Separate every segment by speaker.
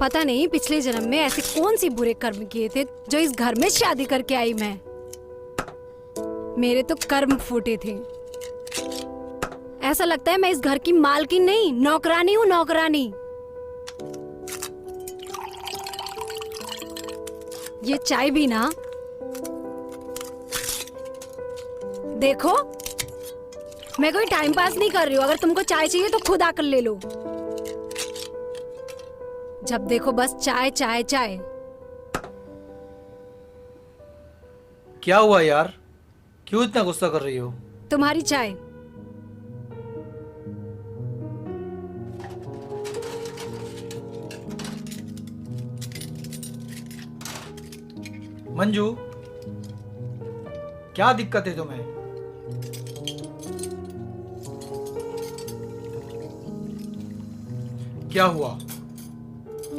Speaker 1: पता नहीं पिछले जन्म में ऐसे कौन सी बुरे कर्म किए थे जो इस घर में शादी करके आई मैं। मेरे तो कर्म फूटे थे। ऐसा लगता है मैं इस घर की मालकिन नहीं, नौकरानी हूँ, नौकरानी। ये चाय भी ना, देखो मैं कोई टाइम पास नहीं कर रही हूँ। अगर तुमको चाय चाहिए तो खुद आकर ले लो। जब देखो बस चाय चाय चाय।
Speaker 2: क्या हुआ यार, क्यों इतना गुस्सा कर रही हो?
Speaker 1: तुम्हारी चाय।
Speaker 2: मंजू, क्या दिक्कत है तुम्हें? क्या हुआ?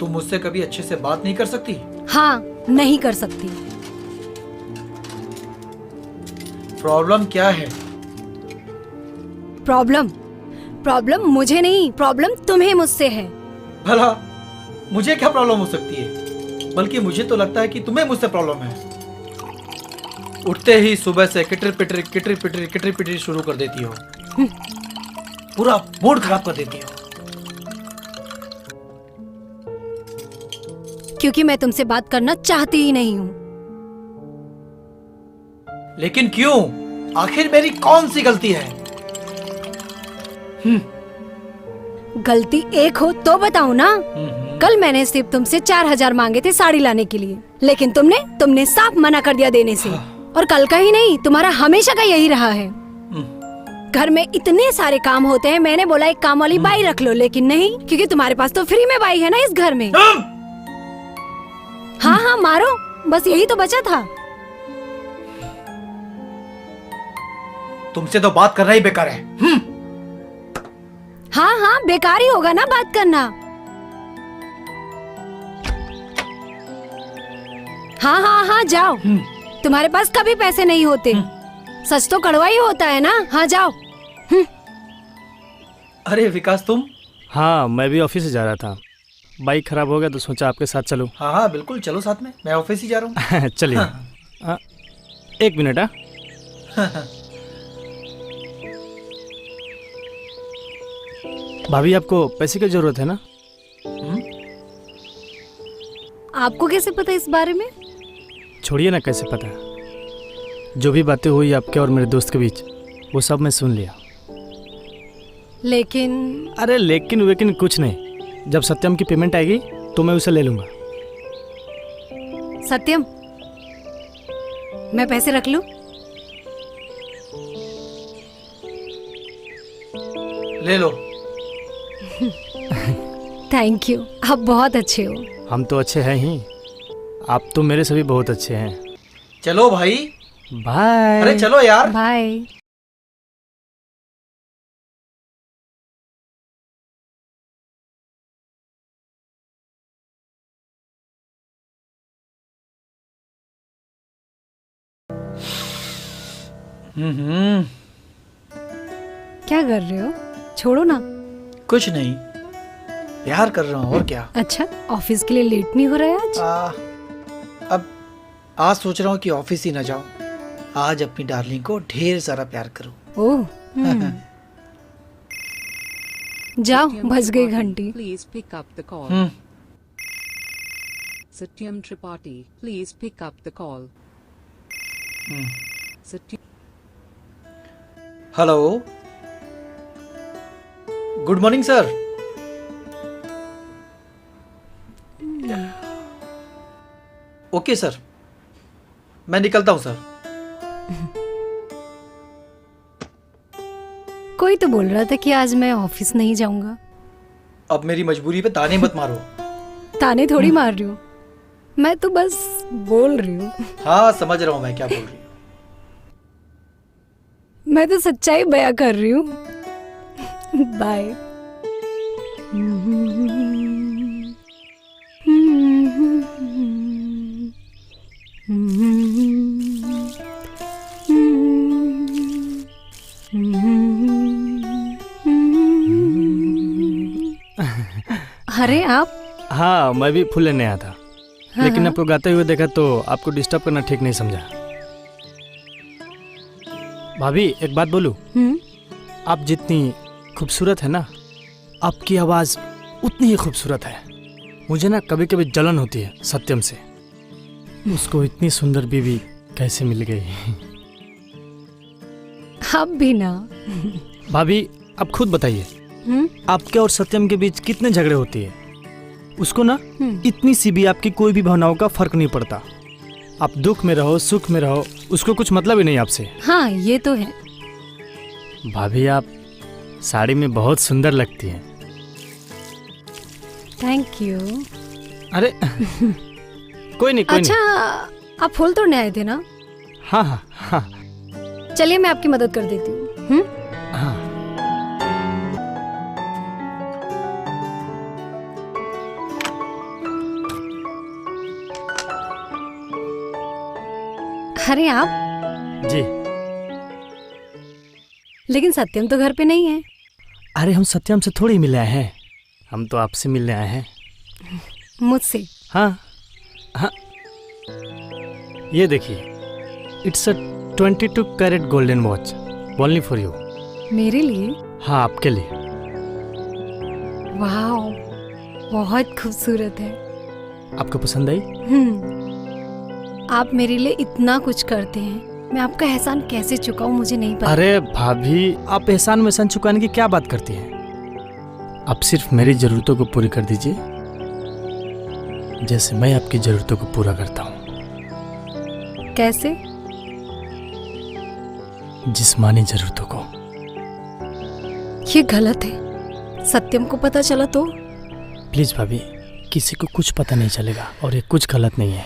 Speaker 2: तुम मुझसे कभी अच्छे से बात नहीं कर सकती?
Speaker 1: हाँ, नहीं कर सकती।
Speaker 2: प्रॉब्लम क्या है?
Speaker 1: प्रॉब्लम मुझे नहीं, प्रॉब्लम तुम्हें मुझसे है।
Speaker 2: भला मुझे क्या प्रॉब्लम हो सकती है? बल्कि मुझे तो लगता है कि तुम्हें मुझसे प्रॉब्लम है। उठते ही सुबह से किटरी पिटरी शुरू कर देती हो। पूरा मूड खराब कर देती हो।
Speaker 1: क्योंकि मैं तुमसे बात करना चाहती ही नहीं हूँ।
Speaker 2: लेकिन क्यों? आखिर मेरी कौन सी गलती है?
Speaker 1: गलती एक हो तो बताओ ना। कल मैंने सिर्फ तुमसे 4,000 मांगे थे साड़ी लाने के लिए, लेकिन तुमने साफ मना कर दिया देने से। और कल का ही नहीं, तुम्हारा हमेशा का यही रहा है। घर में इतने सारे काम होते हैं, मैंने बोला एक काम वाली बाई रख लो, लेकिन नहीं, क्योंकि तुम्हारे पास तो फ्री में बाई है ना इस घर में। हाँ हाँ मारो, बस यही तो बचा था।
Speaker 2: तुमसे तो बात करना ही बेकार है।
Speaker 1: हाँ हाँ, बेकार ही होगा ना बात करना। हाँ हाँ हाँ जाओ, तुम्हारे पास कभी पैसे नहीं होते। सच तो कड़वा ही होता है ना। हाँ जाओ।
Speaker 2: अरे विकास, तुम?
Speaker 3: हाँ, मैं भी ऑफिस से जा रहा था। बाइक खराब हो गया तो सोचा आपके साथ चलूं।
Speaker 2: हाँ हाँ बिल्कुल, चलो साथ में, मैं ऑफिस ही जा रहा हूँ।
Speaker 3: चलिए। एक मिनट। भाभी, आपको पैसे की जरूरत है ना?
Speaker 1: आपको कैसे पता इस बारे में?
Speaker 3: छोड़िए ना, कैसे पता। जो भी बातें हुई आपके और मेरे दोस्त के बीच, वो सब मैं सुन लिया।
Speaker 1: लेकिन?
Speaker 3: अरे लेकिन वेकिन कुछ नहीं। जब सत्यम की पेमेंट आएगी तो मैं उसे ले लूंगा।
Speaker 1: सत्यम, मैं पैसे रख लूं?
Speaker 2: ले लो।
Speaker 1: थैंक यू, आप बहुत अच्छे हो।
Speaker 3: हम तो अच्छे हैं ही, आप तो मेरे से भी बहुत अच्छे हैं।
Speaker 2: चलो भाई।
Speaker 3: बाय।
Speaker 2: अरे चलो यार।
Speaker 1: बाय। क्या कर रहे हो? छोड़ो ना।
Speaker 2: कुछ नहीं, प्यार कर रहा हूँ और क्या।
Speaker 1: अच्छा, ऑफिस के लिए लेट नहीं हो रहा है आज?
Speaker 2: अब आज सोच रहा हूँ कि ऑफिस ही ना जाऊँ। आज अपनी डार्लिंग को ढेर सारा प्यार करूँ।
Speaker 1: ओह, जाओ, बज गई घंटी।
Speaker 4: Please pick up the call. Satyam Tripathi, please pick up the call. Satyam.
Speaker 2: Hello, good morning sir. Okay sir, मैं निकलता हूँ सर।
Speaker 1: कोई तो बोल रहा था कि आज मैं ऑफिस नहीं जाऊंगा।
Speaker 2: अब मेरी मजबूरी पे ताने मत मारो।
Speaker 1: ताने थोड़ी मार रही हूँ, मैं तो बस बोल रही हूँ।
Speaker 2: हाँ समझ रहा हूँ मैं क्या बोल रही हूँ।
Speaker 1: मैं तो सच्चाई बयां कर रही हूँ। बाय। अरे आप।
Speaker 3: हाँ, मैं भी फूल लेने आया था,
Speaker 1: हाँ,
Speaker 3: लेकिन
Speaker 1: हाँ।
Speaker 3: आपको गाते हुए देखा तो आपको डिस्टर्ब करना ठीक नहीं समझा। भाभी एक बात बोलूं, आप जितनी खूबसूरत है ना, आपकी आवाज़ उतनी ही खूबसूरत है। मुझे ना कभी कभी जलन होती है सत्यम से, उसको इतनी सुंदर बीवी कैसे मिल गई।
Speaker 1: आप भी ना।
Speaker 3: भाभी आप खुद बताइए, आपके और सत्यम के बीच कितने झगड़े होती है। उसको ना इतनी सी भी आपकी कोई भी भावनाओं का फर्क नहीं पड़ता। आप दुख में रहो सुख में रहो, उसको कुछ मतलब ही नहीं आपसे।
Speaker 1: हाँ ये तो है।
Speaker 3: भाभी आप साड़ी में बहुत सुंदर लगती हैं।
Speaker 1: Thank you.
Speaker 3: अरे कोई नहीं कोई
Speaker 1: अच्छा
Speaker 3: नहीं।
Speaker 1: आप फूल तोड़ने आए थे ना?
Speaker 3: हाँ हाँ हाँ
Speaker 1: चलिए मैं आपकी मदद कर देती हूँ।
Speaker 3: हाँ।
Speaker 1: अरे आप।
Speaker 3: जी।
Speaker 1: लेकिन सत्यम तो घर पे नहीं है।
Speaker 3: अरे हम सत्यम से थोड़ी मिले आए हैं, हम तो आपसे मिलने आए हैं।
Speaker 1: मुझसे?
Speaker 3: हाँ हाँ, ये देखिए, it's a 22 carat golden watch, only for you.
Speaker 1: मेरे लिए?
Speaker 3: हाँ आपके लिए।
Speaker 1: वाह, बहुत खूबसूरत है।
Speaker 3: आपको पसंद आई?
Speaker 1: आप मेरे लिए इतना कुछ करते हैं, मैं आपका एहसान कैसे चुकाऊं मुझे नहीं पता।
Speaker 3: अरे भाभी, आप एहसान वहसान चुकाने की क्या बात करती हैं? आप सिर्फ मेरी जरूरतों को पूरी कर दीजिए, जैसे मैं आपकी जरूरतों को पूरा करता हूँ।
Speaker 1: कैसे?
Speaker 3: जिस्मानी जरूरतों को।
Speaker 1: ये गलत है, सत्यम को पता चला तो?
Speaker 3: प्लीज भाभी, किसी को कुछ पता नहीं चलेगा और ये कुछ गलत नहीं है,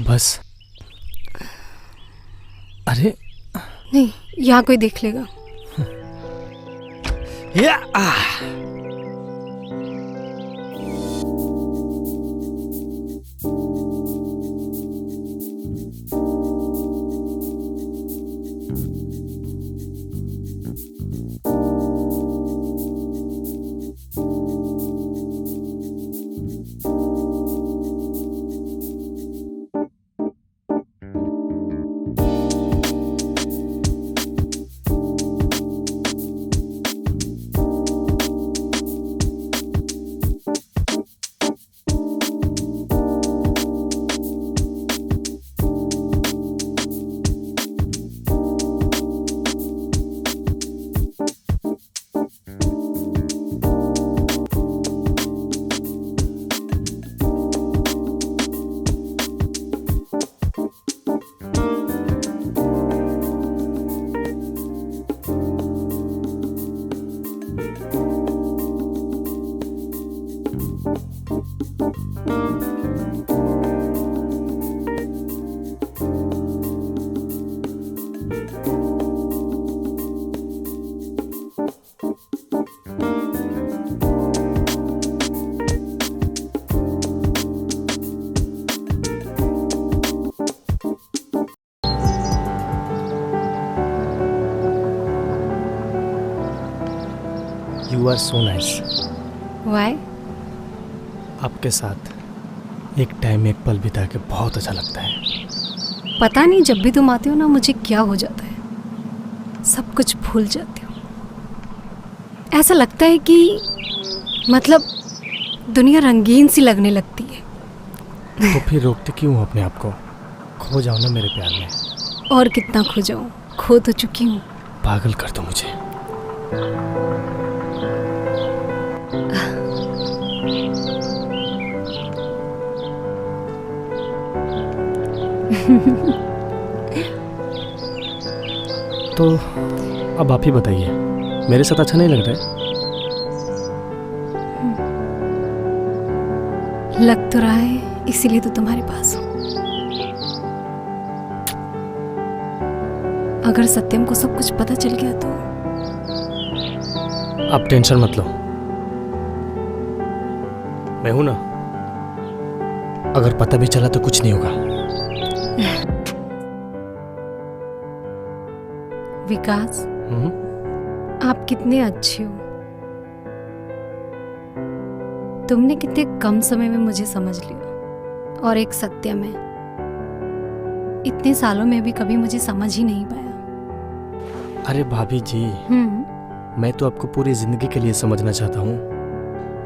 Speaker 3: बस। अरे
Speaker 1: नहीं, यहाँ कोई देख लेगा।
Speaker 3: या you are so nice.
Speaker 1: Why?
Speaker 3: आपके साथ एक टाइम एक पल बिता के बहुत अच्छा लगता है।
Speaker 1: पता नहीं, जब भी तुम आते हो ना मुझे क्या हो जाता है, सब कुछ भूल जाती हूँ। ऐसा लगता है कि मतलब दुनिया रंगीन सी लगने लगती है।
Speaker 3: तो फिर रोकते क्यों हो अपने आप को? खो जाओ ना मेरे प्यार में।
Speaker 1: और कितना खो जाऊँ, खो तो चुकी हूँ।
Speaker 3: पागल कर दो मुझे। तो अब आप ही बताइए, मेरे साथ अच्छा नहीं लग रहा है?
Speaker 1: लग तो रहा है, इसीलिए तो तुम्हारे पास हूँ। अगर सत्यम को सब कुछ पता चल गया तो?
Speaker 3: आप टेंशन मत लो, मैं हूं ना। अगर पता भी चला तो कुछ नहीं होगा।
Speaker 1: विकास, आप कितने अच्छे हो। तुमने कितने कम समय में मुझे समझ लिया, और एक सत्य में इतने सालों में भी कभी मुझे समझ ही नहीं पाया।
Speaker 3: अरे भाभी जी, मैं तो आपको पूरी जिंदगी के लिए समझना चाहता हूँ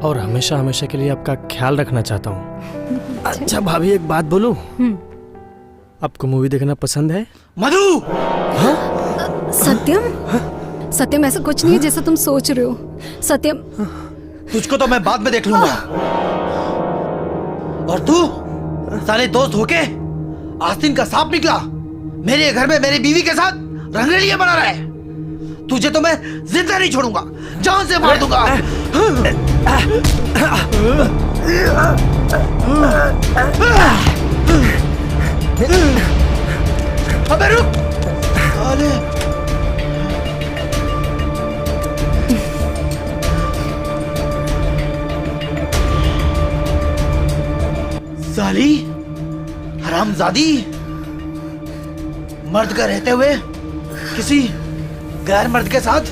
Speaker 3: और हमेशा हमेशा के लिए आपका ख्याल रखना चाहता हूँ। अच्छा भाभी, एक बात बोलूं? आपको मूवी देखना पसंद है?
Speaker 2: मधु!
Speaker 1: सत्यम, सत्यम ऐसा कुछ नहीं है जैसा तुम सोच रहे हो। सत्यम,
Speaker 2: तुझको तो मैं बाद में देख लूंगा। और तू साले दोस्त होके आस्तीन का सांप निकला, मेरे घर में मेरी बीवी के साथ रंगरेलियां बना रहा है। तुझे तो मैं जिंदा नहीं छोड़ूंगा, जान से मार दूंगा। अबे रुक साले! साली हरामजादी, मर्द का रहते हुए किसी गैर मर्द के साथ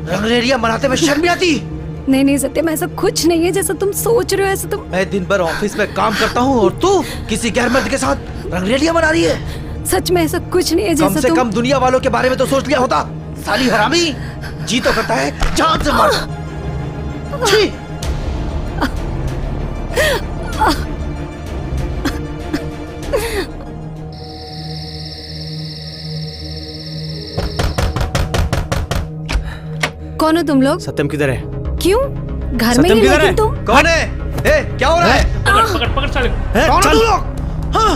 Speaker 2: रंगरेलियां मनाते हुए शर्म नहीं आती?
Speaker 1: नहीं नहीं सत्यम, ऐसा कुछ नहीं है जैसा तुम सोच रहे हो। ऐसा तुम
Speaker 2: मैं दिन भर ऑफिस में काम करता हूँ और तू किसी गैर मर्द के साथ रंगरेलियां मना रही है।
Speaker 1: सच में ऐसा कुछ नहीं है
Speaker 2: कम
Speaker 1: जैसा
Speaker 2: से
Speaker 1: तुम
Speaker 2: कम दुनिया वालों के बारे में तो सोच लिया होता। साली हरामी, जी तो करता है जान से मार। छी!
Speaker 1: कौन हो तुम लोग?
Speaker 3: सत्यम किधर है?
Speaker 1: क्यों घर में
Speaker 3: सत्यम
Speaker 1: ही?
Speaker 3: किधर
Speaker 1: लेकिन
Speaker 3: है?
Speaker 1: तुम
Speaker 2: कौन है? ए, क्या हो रहा है?
Speaker 3: पकड़ पकड़ साले।
Speaker 2: कौन हो
Speaker 3: चल।
Speaker 2: तुम लोग? हाँ?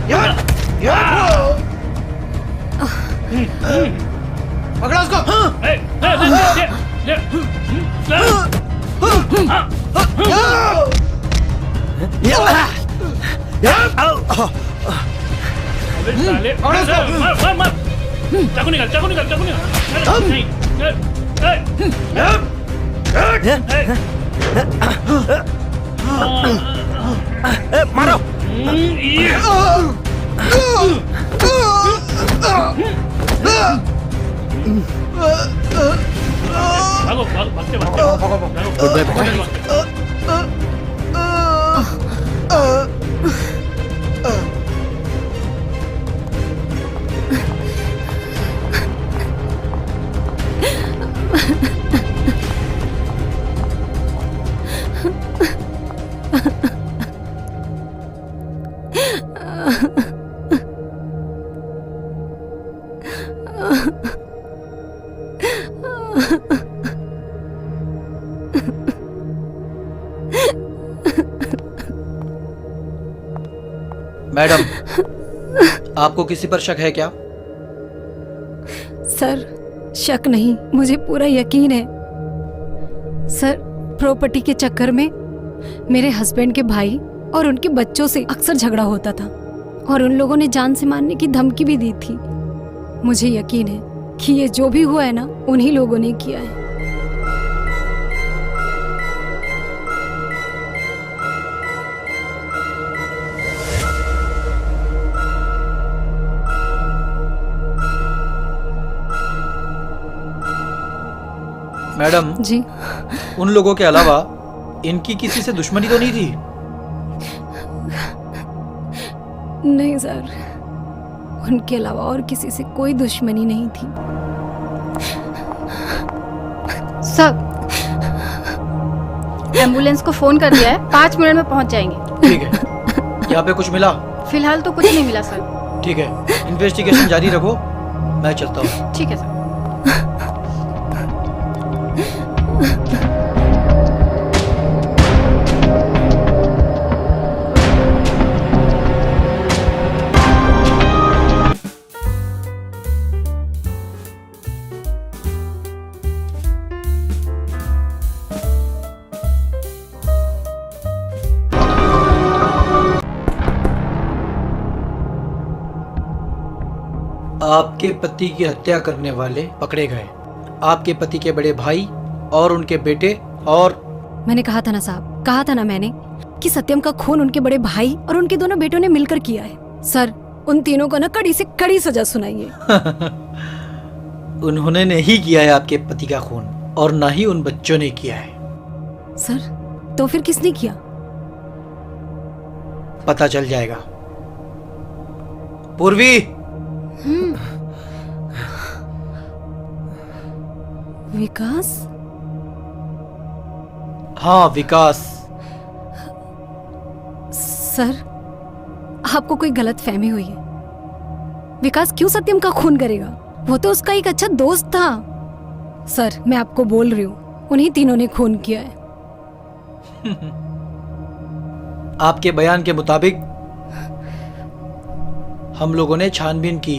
Speaker 2: यार, यार! पकड़ा उसको!
Speaker 5: चाकू निकाल, चाकू निकाल, चाकू निकाल। नहीं,
Speaker 3: मारो।
Speaker 5: भागो, भागो, भागते, भागते, भागो।
Speaker 2: मैडम, आपको किसी पर शक है क्या?
Speaker 1: सर, शक नहीं, मुझे पूरा यकीन है। सर, प्रॉपर्टी के चक्कर में मेरे हस्बैंड के भाई और उनके बच्चों से अक्सर झगड़ा होता था और उन लोगों ने जान से मारने की धमकी भी दी थी। मुझे यकीन है कि ये जो भी हुआ है ना, उन्हीं लोगों ने किया है।
Speaker 2: मैडम
Speaker 1: जी,
Speaker 2: उन लोगों के अलावा इनकी किसी से दुश्मनी तो नहीं थी?
Speaker 1: नहीं सर, उनके अलावा और किसी से कोई दुश्मनी नहीं थी।
Speaker 6: सर, एम्बुलेंस को फोन कर दिया है, 5 मिनट में पहुंच जाएंगे।
Speaker 2: ठीक है। यहाँ पे कुछ मिला?
Speaker 6: फिलहाल तो कुछ नहीं मिला सर।
Speaker 2: ठीक है, इन्वेस्टिगेशन जारी रखो, मैं चलता हूँ।
Speaker 6: ठीक है सर।
Speaker 2: आपके पति की हत्या करने वाले पकड़े गए। आपके पति के बड़े भाई और उनके बेटे और
Speaker 1: मैंने कहा था ना साहब, कहा था ना मैंने कि सत्यम का खून उनके बड़े भाई और उनके दोनों बेटों ने मिलकर किया है। सर, उन तीनों को ना कड़ी से कड़ी सजा सुनाइए।
Speaker 2: उन्होंने नहीं किया है आपके पति का खून, और ना ही उन बच्चों ने किया है।
Speaker 1: सर, तो फिर किसने किया?
Speaker 2: पता चल जाएगा। पूर्वी,
Speaker 1: विकास?
Speaker 2: हाँ विकास।
Speaker 1: सर, आपको कोई गलत फहमी हुई है। विकास क्यों सत्यम का खून करेगा? वो तो उसका एक अच्छा दोस्त था। सर, मैं आपको बोल रही हूँ, उन्हीं तीनों ने खून किया है।
Speaker 2: आपके बयान के मुताबिक हम लोगों ने छानबीन की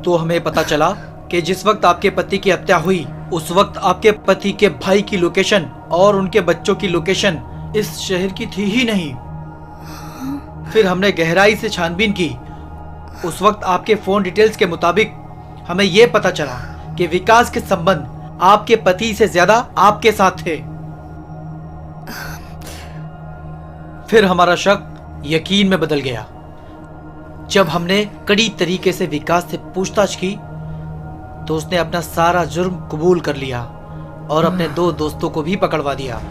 Speaker 2: तो हमें पता चला कि जिस वक्त आपके पति की हत्या हुई उस वक्त आपके पति के भाई की लोकेशन और उनके बच्चों की लोकेशन इस शहर की थी ही नहीं। फिर हमने गहराई से छानबीन की। उस वक्त आपके फोन डिटेल्स के मुताबिक हमें यह पता चला कि विकास के संबंध आपके पति से ज्यादा आपके साथ थे। फिर हमारा शक यकीन में बदल गया जब हमने कड़ी तरीके से विकास से पूछताछ की तो उसने अपना सारा जुर्म कबूल कर लिया और अपने 2 दोस्तों को भी पकड़वा दिया।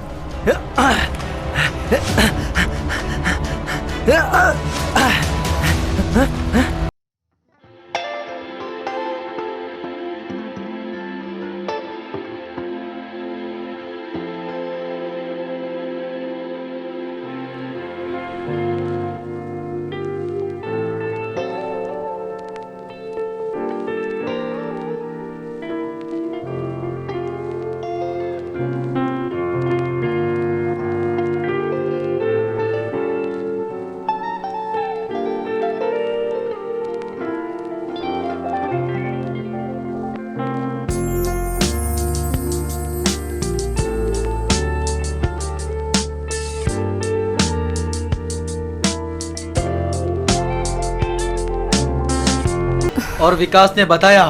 Speaker 2: और विकास ने बताया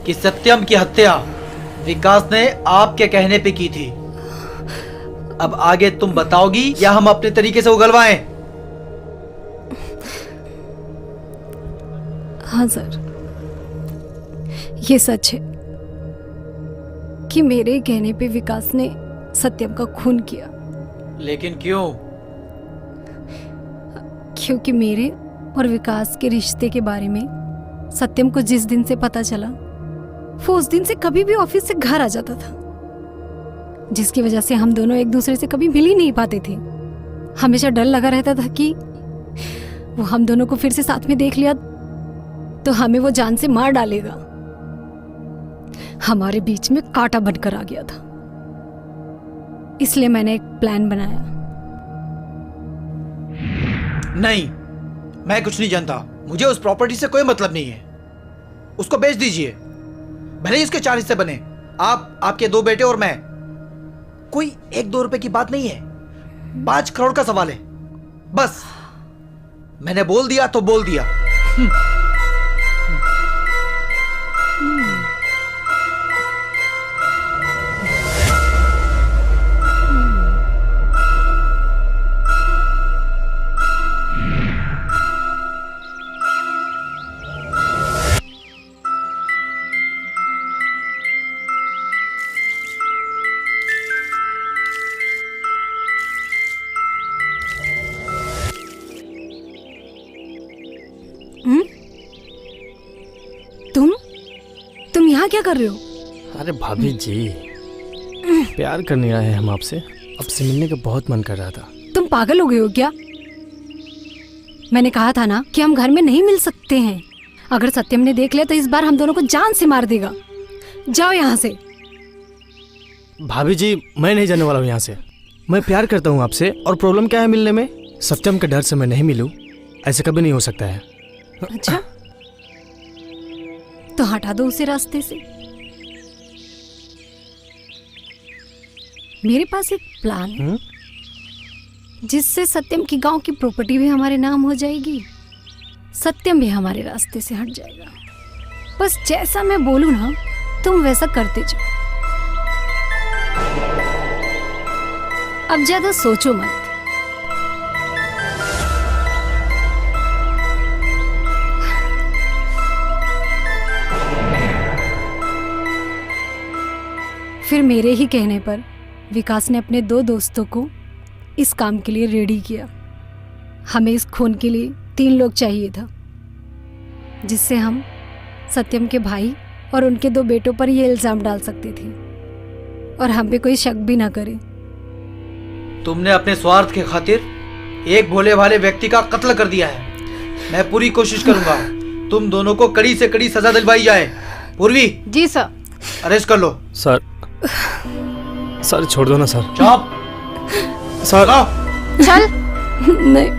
Speaker 2: कि सत्यम की हत्या विकास ने आपके कहने पे की थी। अब आगे तुम बताओगी या हम अपने तरीके से उगलवाएं?
Speaker 1: हाँ सर, ये सच है कि मेरे कहने पे विकास ने सत्यम का खून किया।
Speaker 2: लेकिन क्यों?
Speaker 1: क्योंकि मेरे और विकास के रिश्ते के बारे में सत्यम को जिस दिन से पता चला वो उस दिन से कभी भी ऑफिस से घर आ जाता था, जिसकी वजह से हम दोनों एक दूसरे से कभी मिल ही नहीं पाते थे। हमेशा डर लगा रहता था कि वो हम दोनों को फिर से साथ में देख लिया तो हमें वो जान से मार डालेगा। हमारे बीच में कांटा बनकर आ गया था। इसलिए मैंने एक प्लान बनाया।
Speaker 2: नहीं, मैं कुछ नहीं जानता। मुझे उस प्रॉपर्टी से कोई मतलब नहीं है। उसको बेच दीजिए, भले ही इसके 4 हिस्से बने। आप, आपके 2 बेटे और मैं। कोई 1-2 रुपए की बात नहीं है, 5 करोड़ का सवाल है बस। मैंने बोल दिया तो बोल दिया।
Speaker 1: तुम यहाँ क्या कर रहे हो?
Speaker 3: अरे भाभी जी, प्यार करने आए हैं हम आपसे। आपसे मिलने का बहुत मन कर रहा था।
Speaker 1: तुम पागल हो गए हो क्या? मैंने कहा था ना कि हम घर में नहीं मिल सकते हैं। अगर सत्यम ने देख लिया तो इस बार हम दोनों को जान से मार देगा। जाओ यहाँ से।
Speaker 3: भाभी जी, मैं नहीं जाने वाला हूँ यहाँ से। मैं प्यार करता हूँ आपसे, और प्रॉब्लम क्या है मिलने में? सत्यम के डर से मैं नहीं मिलूँ, ऐसे कभी नहीं हो सकता है।
Speaker 1: अच्छा, तो हटा दो उसे रास्ते से। मेरे पास एक प्लान है जिससे सत्यम की गांव की प्रॉपर्टी भी हमारे नाम हो जाएगी, सत्यम भी हमारे रास्ते से हट जाएगा। बस जैसा मैं बोलूं ना, तुम वैसा करते जाओ। अब ज्यादा सोचो मत। फिर मेरे ही कहने पर विकास ने अपने 2 दोस्तों को इस काम के लिए रेडी किया। हमें इस खून के लिए 3 लोग चाहिए था, जिससे हम सत्यम के भाई और उनके 2 बेटों पर ये इल्जाम डाल सकते थे और हम पे कोई शक भी ना करे।
Speaker 2: तुमने अपने स्वार्थ के खातिर एक भोले भाले व्यक्ति का कत्ल कर दिया है। मैं पूरी कोशिश करूंगा तुम दोनों को कड़ी से कड़ी सजा दिलवाई जाए। पूर्वी,
Speaker 6: जी सर।
Speaker 2: अरेस्ट कर लो।
Speaker 3: सर सर छोड़ दो ना सर।
Speaker 2: चुप।
Speaker 3: सर
Speaker 2: चलो।
Speaker 6: चल।
Speaker 1: नहीं